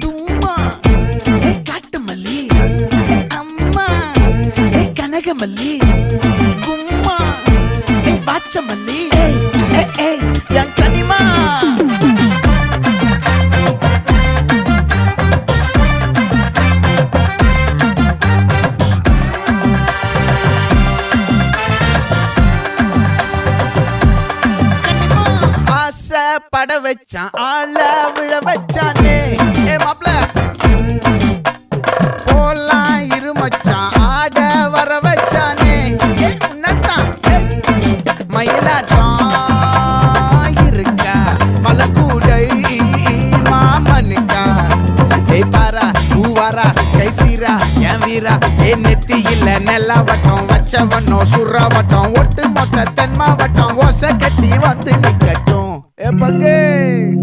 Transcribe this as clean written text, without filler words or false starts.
தும்மா ஏ காட்டு மல்லி அம்மா ஏ கனகமல்லி கும்மா ஏ பாச்ச மல்லி என் கனிமா பட வச்சான் ஆள விழ வச்சானே ஏ மாப்ள போலாம் இருமச்சான் ஆட வர வச்சானே ஏ உன்னத்தான் மயிலாட்டம் இருக்கா மலக்கூடை மாமனுக்கா ஏய் பாரா ஊவாரா கைசீரா என் வீரா ஏ நெத்தி இல்ல நெல்லா வட்டம் வச்சவனோ சுறா வட்டம் ஒட்டு மொத்த தென் மாவட்டம் ஓசை கட்டி வந்து நிக்கட்டும். É paguei!